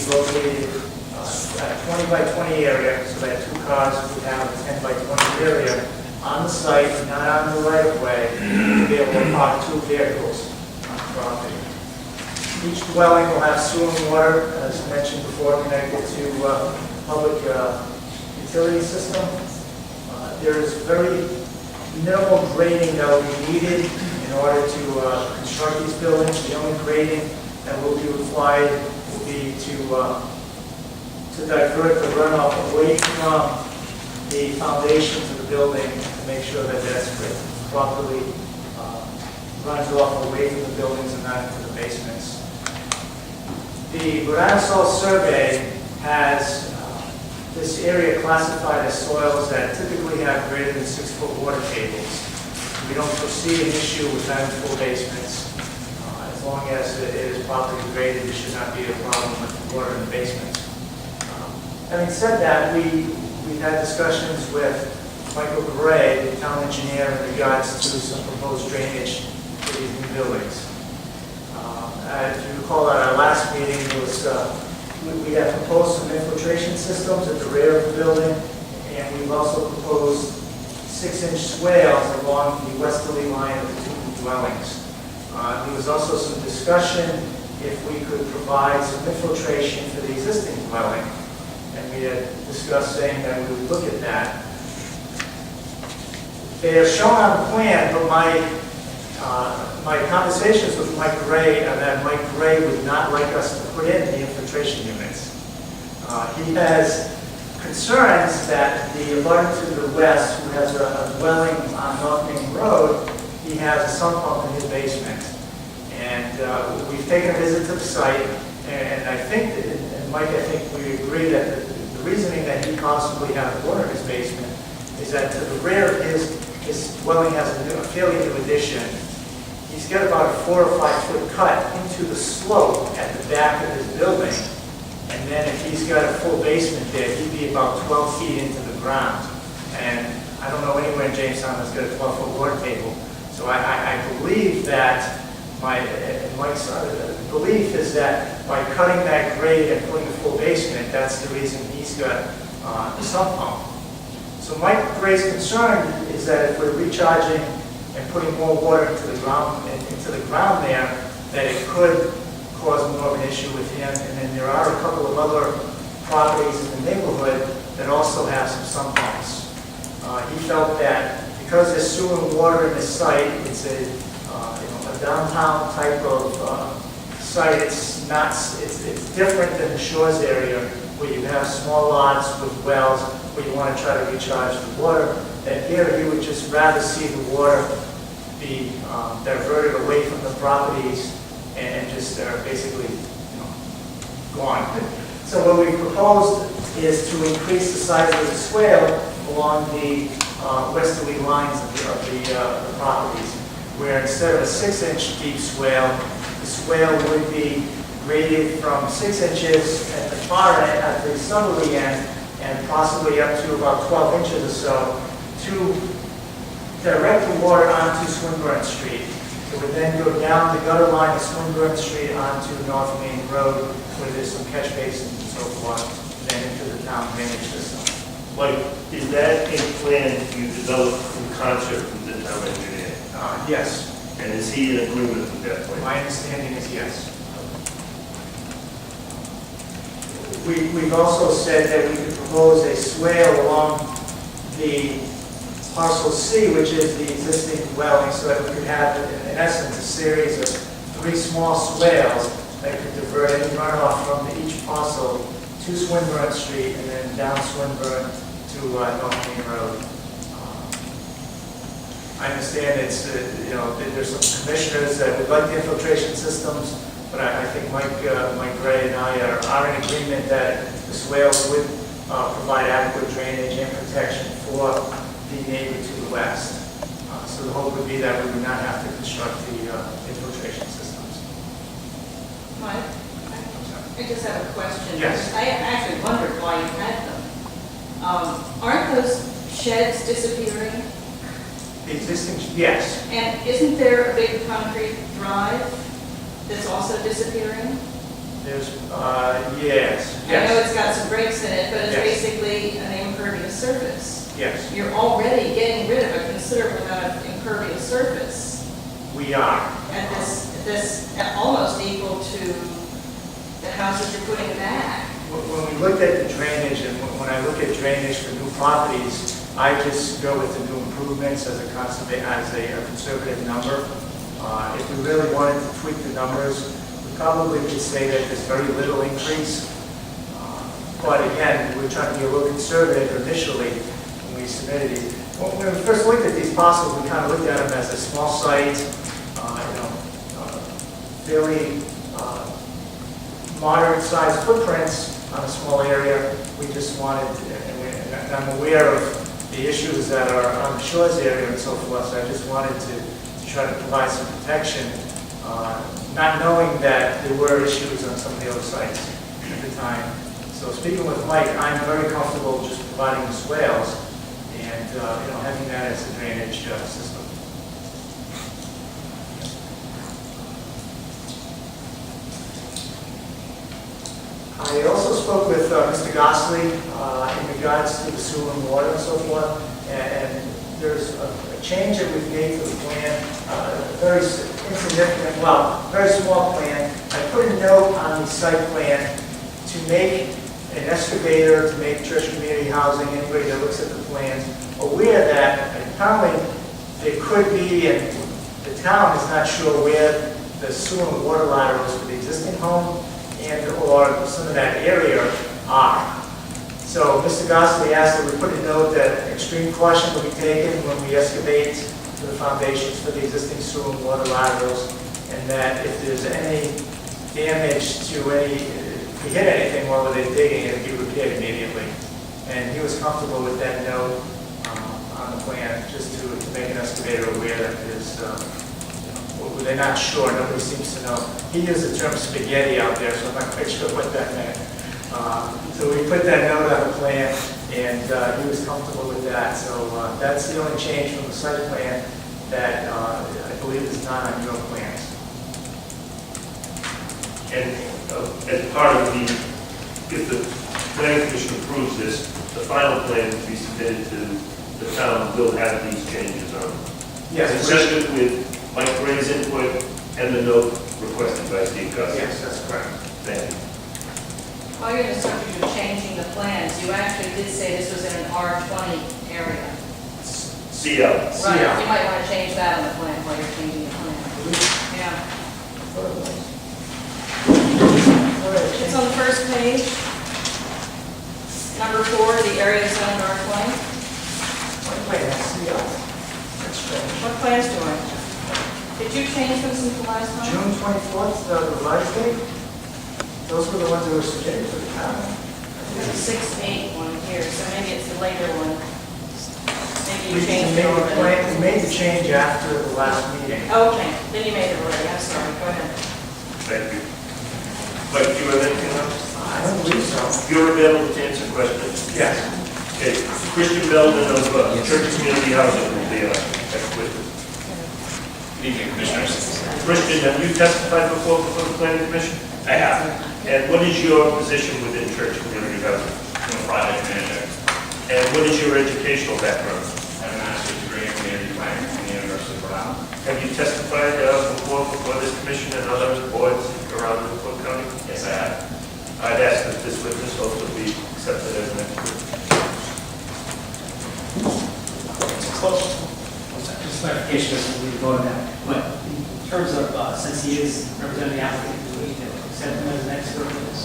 located at a 20 by 20 area, so that 2 cars would have a 10 by 20 area on the site, not on the right of way, to be able to park 2 vehicles on the property. Each dwelling will have sewer and water, as mentioned before, connected to public utility system. There is very minimal grading that will be needed in order to construct these buildings. The only grading that will be required will be to divert the runoff away from the foundations of the building to make sure that that's properly runs off away from the buildings and not into the basements. The Rhode Island Soil Survey has this area classified as soils that typically have greater than 6-foot water tables. We don't foresee an issue with having full basements. As long as it is properly graded, there should not be a problem with water in the basement. Having said that, we've had discussions with Michael Gray, the town engineer, in regards to some proposed drainage for these new buildings. If you recall at our last meeting, there was, we had proposed some infiltration systems at the rear of the building, and we've also proposed 6-inch swales along the westerly line of the 2 dwellings. There was also some discussion if we could provide some infiltration for the existing dwelling, and we had discussed saying that we would look at that. They are shown on the plan, but my conversations with Mike Gray are that Mike Gray would not like us to put in the infiltration units. He has concerns that the abutter to the west, who has a dwelling on North Main Road, he has a sump pump in his basement. And we've taken a visit to the site, and I think, and Mike, I think we agree that the reasoning that he possibly has water in his basement is that to the rear of his dwelling has a fairly new addition. He's got about a 4 or 5 foot cut into the slope at the back of his building. And then if he's got a full basement there, he'd be about 12 feet into the ground. And I don't know anywhere in Jamestown that's got a 12-foot water table. So I believe that Mike's belief is that by cutting that grade and putting a full basement, that's the reason he's got the sump pump. So Mike Gray's concern is that if we're recharging and putting more water into the ground there, that it could cause more of an issue with him. And then there are a couple of other properties in the neighborhood that also have some sump pumps. He felt that because there's sewer and water in this site, it's a downtown type of site. It's different than the Shores area where you have small lots with wells where you want to try to recharge the water. That here he would just rather see the water be diverted away from the properties and just basically gone. So what we proposed is to increase the size of the swale along the westerly lines of the properties, where instead of a 6-inch deep swale, the swale would be graded from 6 inches at the far end, at the southerly end, and possibly up to about 12 inches or so to direct the water onto Swinburne Street. It would then go down the gutter line of Swinburne Street onto North Main Road, where there's some catch basins and so forth, and then into the town drainage system. Mike, is that a plan you developed in concert with the town engineer? Yes. And is he in agreement with that plan? My understanding is yes. We've also said that we could propose a swale along the parcel C, which is the existing dwelling, so that we could have, in essence, a series of 3 small swales that could divert any runoff from each parcel to Swinburne Street and then down Swinburne to North Main Road. I understand it's, there's some commissioners that would like the infiltration systems, but I think Mike Gray and I are in agreement that the swales would provide adequate drainage and protection for the neighbor to the west. So the hope would be that we would not have to construct the infiltration systems. Mike, I just have a question. Yes. I actually wondered why you had them. Aren't those sheds disappearing? The existing, yes. And isn't there a big concrete drive that's also disappearing? There's, yes, I know yes, it's got some breaks in it, but it's Yes. basically an impervious surface. yes, You're already getting rid of a considerable amount of impervious surface we are. at this almost equal to the houses you're putting back. When we looked at the drainage, and when I look at drainage for new properties, I just go with the new improvements as a conservative number. If we really wanted to tweak the numbers, we probably could say that there's very little increase. But again, we're trying to be a little conservative initially when we submitted these. When we first looked at these parcels, we kind of looked at them as a small site, fairly moderate-sized footprints on a small area. We just wanted, and I'm aware of the issues that are on the shores area and so forth, so I just wanted to try to provide some protection, not knowing that there were issues on some of the other sites at the time. So speaking with Mike, I'm very comfortable just providing the swales and, having that as a drainage system. I also spoke with Mr. Gosley in regards to the sewer and water and so forth, and there's a change that we've made to the plan, very insignificant, well, very small plan. I put a note on the site plan to make an excavator, to make church community housing, anybody that looks at the plans, aware that apparently there could be, and the town is not sure where the sewer and water laterals for the existing home and/or some of that area are. So Mr. Gosley asked that we put a note that extreme caution will be taken when we excavate the foundations for the existing sewer and water laterals, and that if there's any damage to if we hit anything while they're digging, it'll be repaired immediately. And he was comfortable with that note on the plan, just to make an excavator aware that there's they're not sure, nobody seems to know. He used the term spaghetti out there, so I'm not quite sure what that meant. So we put that note on the plan, and he was comfortable with that. So that's the only change from the site plan that I believe is not on your plans. And as part of if the planning commission approves this, the final plan to be submitted to the town will have these changes on. Yes. Consistent with Mike Gray's input and the note requested by Steve Gosley. Yes, that's correct. Thank you. While you're in the subject of changing the plans, you actually did say this was in an R20 area. CL. Right, you might want to change that on the plan while you're changing the plan. Yeah. It's on the first page. Number 4, the area zoned R20. Wait, that's the that's strange. What plans do I have? Did you change them since the last time? June 24th, the revised date? Those were the ones that were submitted to the town. There's a 6-8 one here, so maybe it's the later one. Maybe you We changed it made the already. plan- we made the change after the last meeting. Oh, okay, then you made it already, I'm sorry, go ahead. Thank you. Mike, do you have anything else? I don't believe so. You're available to answer questions? Yes. Okay, Christian Belden of Church Community Housing will be next witness. Good evening, Commissioners. Christian, have you testified before the planning commission? I have. And what is your position within Church Community Housing? I'm a project manager. And what is your educational background? I have a master's degree in community planning from the University of Rhode Island. Have you testified before this commission and other boards around the Cook County? Yes, I have. I'd ask that this witness also be accepted as an expert. It's close. Just clarification, as we go on that. But in terms of, since he is representing the applicant, do we need to accept him as an expert in this?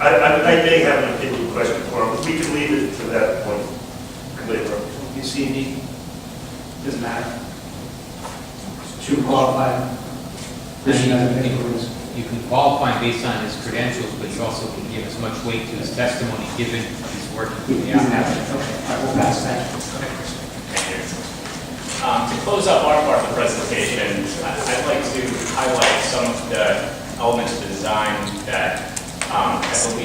I may have an opinion question for him, but we can leave it to that point later. You see any, doesn't matter. Should we qualify? You can qualify based on his credentials, but you also can give as much weight to his testimony given he's working for the applicant. Okay, all right, we'll pass that. Thank you. To close up our part of the presentation, I'd like to highlight some of the elements of the design that I believe